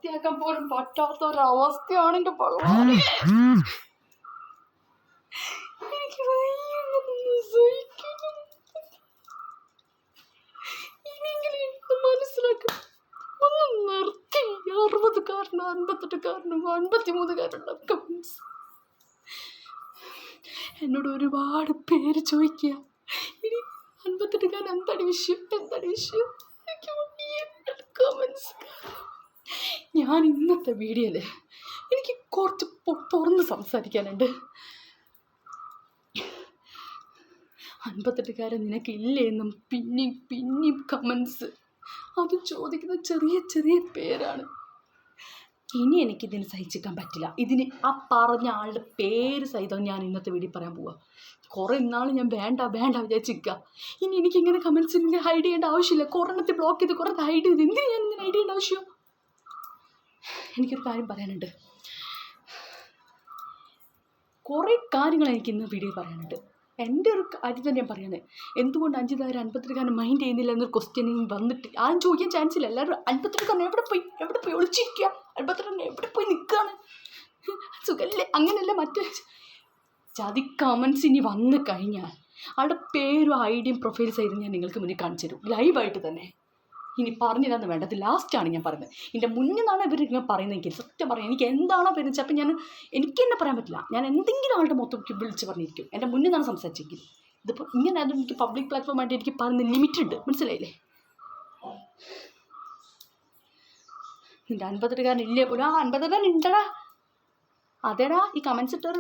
വൃത്തിയാക്കാൻ പോലും പറ്റാത്തൊരവസ്ഥയാണ് എൻ്റെ ഭഗവാനെ. എനിക്ക് ഇനിയെങ്കിലും മനസ്സിലാക്കും. ഒന്ന് നിർത്തി. 60-കാരനും 58-കാരനും 53-കാരനും കമൻസ് എന്നോട് ഒരുപാട് പേര് ചോദിക്കുക, ഇനി 58-കാരൻ എന്താണ് വിഷയം, എന്താണ് വിഷയം. കമൻസ് ഞാൻ ഇന്നത്തെ വീഡിയോയിൽ എനിക്ക് കുറച്ച് തുറന്ന് സംസാരിക്കാനുണ്ട്. 58-കാരൻ നിനക്കില്ലേ എന്നും പിന്നെയും കമൻസ്. അത് ചോദിക്കുന്ന ചെറിയ ചെറിയ പേരാണ്. ഇനി എനിക്കിതിന് സഹിച്ചിക്കാൻ പറ്റില്ല. ഇതിന് ആ പറഞ്ഞ ആളുടെ പേര് സഹിതം ഞാൻ ഇന്നത്തെ വീഡിയോ പറയാൻ പോവുക. കുറേ നാൾ ഞാൻ വേണ്ട വിചാരിച്ചിരിക്കുക. ഇനി എനിക്കിങ്ങനെ കമൻസിന് ഹൈഡ് ചെയ്യേണ്ട ആവശ്യമില്ല. കുറേണ്ണത്തെ ബ്ലോക്ക് ചെയ്ത് കുറേ ഹൈഡ് ചെയ്ത് എന്തിനാ ഞാൻ ഇങ്ങനെ ഹൈഡ് ചെയ്യേണ്ട ആവശ്യം. എനിക്കൊരു കാര്യം പറയാനുണ്ട്. കുറേ കാര്യങ്ങൾ എനിക്ക് ഇന്ന് വീഡിയോ പറയാനുണ്ട്. എൻ്റെ ഒരു കാര്യം തന്നെ ഞാൻ പറയുന്നത്. എന്തുകൊണ്ട് 58-കാരൻ മൈൻഡ് ചെയ്യുന്നില്ല എന്നൊരു ക്വസ്റ്റ്യൻ വന്നിട്ട് ആരും ചോദിക്കാൻ ചാൻസ് ഇല്ല. എല്ലാവരും 58-കാരൻ എവിടെ പോയി ഒളിച്ചിരിക്കുക, 58-കാരൻ എവിടെ പോയി നിൽക്കുകയാണ്, സുഖല്ലേ, അങ്ങനെയല്ല മറ്റേ ജാതി കമൻസ് ഇനി വന്നു കഴിഞ്ഞാൽ ആളുടെ പേരും ഐഡിയും പ്രൊഫൈൽ സൈഡും ഞാൻ നിങ്ങൾക്ക് മുന്നിൽ കാണിച്ചു തരും ലൈവായിട്ട് തന്നെ. ഇനി പറഞ്ഞില്ലാന്ന് വേണ്ടത് ലാസ്റ്റാണ് ഞാൻ പറയുന്നത്. എൻ്റെ മുന്നിൽ നിന്നാണ് ഇവർ ഇങ്ങനെ പറയുന്നത്. എനിക്ക് സത്യം പറയാം, എനിക്ക് എന്താണോ പറയുന്നത് ചിലപ്പോൾ എനിക്ക് തന്നെ പറയാൻ പറ്റില്ല. ഞാൻ എന്തെങ്കിലും ആളുടെ മൊത്തം വിളിച്ച് പറഞ്ഞിരിക്കും. എൻ്റെ മുന്നിൽ നിന്നാണ് സംസാരിച്ചെങ്കിൽ. ഇതിപ്പോൾ ഇങ്ങനെ അതും എനിക്ക് പബ്ലിക് പ്ലാറ്റ്ഫോമായിട്ട് എനിക്ക് പറയുന്ന ലിമിറ്റ് ഉണ്ട്, മനസ്സിലായില്ലേ. നിൻ്റെ 58-കാരൻ ഇല്ലേ പോലും. 58-കാരൻ ഉണ്ടടാ, അതേടാ. ഈ കമൻസ് ഇട്ടോടെ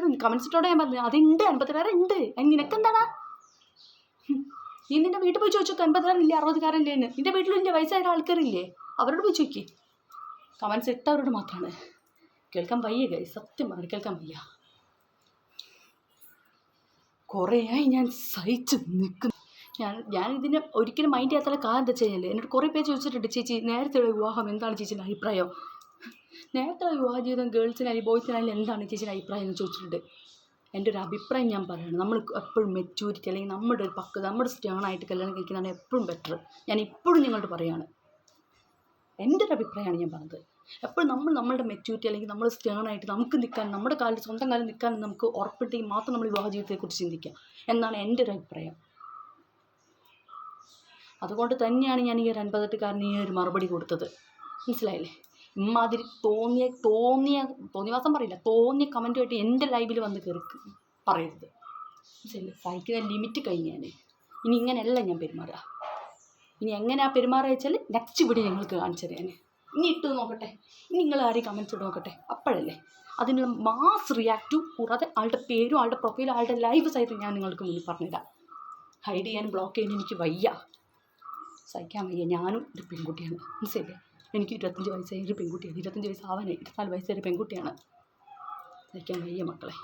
ഞാൻ പറഞ്ഞു അതുണ്ട്, 58-കാരൻ ഉണ്ട്. അതിന് നിനക്കെന്താടാ? നീ നിൻ്റെ വീട്ടിൽ പോയി ചോദിച്ചോ 58-കാരൻ ഇല്ലേ 60-കാരൻ ഇല്ലേന്ന്. നിൻ്റെ വീട്ടിലില്ലേ വയസ്സായ ആൾക്കാരില്ലേ, അവരോട് പോയി ചോദിക്കേ. കമൻസ് ഇട്ടവരോട് മാത്രമാണ്. കേൾക്കാൻ വയ്യ ഗൈസ്, സത്യം പറഞ്ഞു കേൾക്കാൻ വയ്യ. കുറേയായി ഞാൻ സഹിച്ച് നിൽക്കുന്നു. ഞാൻ ഇതിനെ ഒരിക്കലും മൈൻഡ് ചെയ്യാത്ത കാരണം എന്താ വെച്ച് കഴിഞ്ഞാൽ എന്നോട് കുറേ പേര് ചോദിച്ചിട്ടുണ്ട്, ചേച്ചി നേരത്തെയുള്ള വിവാഹം എന്താണ് ചേച്ചിയുടെ അഭിപ്രായം, നേരത്തെ വിവാഹ ജീവിതം ഗേൾസിനായാലും ബോയ്സിനായാലും എന്താണ് ചേച്ചിയുടെ അഭിപ്രായം എന്ന് ചോദിച്ചിട്ടുണ്ട്. എൻ്റെ ഒരു അഭിപ്രായം ഞാൻ പറയുകയാണ്. നമ്മൾ എപ്പോഴും മെച്യൂരിറ്റി അല്ലെങ്കിൽ നമ്മുടെ ഒരു പക്വത, നമ്മുടെ സ്റ്റേണായിട്ട് കല്യാണം കഴിക്കുന്നതാണ് എപ്പോഴും ബെറ്റർ. ഞാൻ ഇപ്പോഴും നിങ്ങളോട് പറയുകയാണ്, എൻ്റെ ഒരു അഭിപ്രായമാണ് ഞാൻ പറഞ്ഞത്. എപ്പോഴും നമ്മളുടെ മെച്യൂരിറ്റി അല്ലെങ്കിൽ നമ്മൾ സ്റ്റേണായിട്ട് നമുക്ക് നിൽക്കാൻ, നമ്മുടെ കാലിൽ സ്വന്തം കാലിൽ നിൽക്കാൻ നമുക്ക് ഉറപ്പിട്ടെങ്കിൽ മാത്രം നമ്മൾ വിവാഹ ജീവിതത്തെക്കുറിച്ച് ചിന്തിക്കുക എന്നാണ് എൻ്റെ ഒരു അഭിപ്രായം. അതുകൊണ്ട് തന്നെയാണ് ഞാൻ ഈ ഒരു 58-കാരന് ഈ ഒരു മറുപടി കൊടുത്തത്, മനസ്സിലായില്ലേ. ഇമ്മാതിരി തോന്നിവാസം പറയില്ല, തോന്നിയ കമൻറ്റുമായിട്ട് എൻ്റെ ലൈവിൽ വന്ന് കയറി പറയരുത്, മനസ്സിലായില്ലേ. സഹിക്കുന്ന ലിമിറ്റ് കഴിഞ്ഞാൽ ഇനി ഇങ്ങനെയല്ല ഞാൻ പെരുമാറുക. ഇനി എങ്ങനെയാണ് പെരുമാറുക വെച്ചാൽ നെക്സ്റ്റ് വീഡിയോ ഞങ്ങൾക്ക് കാണിച്ചു തരാൻ. ഇനി ഇട്ട് നോക്കട്ടെ, ഇനി നിങ്ങൾ ആരെയും കമൻസ് ഇട്ട് നോക്കട്ടെ, അപ്പോഴല്ലേ അതിനുള്ള മാസ് റിയാക്റ്റും. കൂടാതെ ആളുടെ പേരും ആളുടെ പ്രൊഫൈലും ആളുടെ ലൈവ് സഹിതം ഞാൻ നിങ്ങൾക്ക് മുന്നിൽ പറഞ്ഞിടാം. ഹൈഡ് ചെയ്യാൻ ബ്ലോക്ക് ചെയ്യാൻ എനിക്ക് വയ്യ, സഹിക്കാൻ വയ്യ. ഞാനും ഒരു പെൺകുട്ടിയാണ്, മനസ്സിലല്ലേ. എനിക്ക് 25 വയസ്സായ ഒരു പെൺകുട്ടിയാണ്, 25 വയസ്സാവാനായി 24 വയസ്സായ ഒരു പെൺകുട്ടിയാണ്. സഹിക്കാൻ വയ്യ മക്കളെ.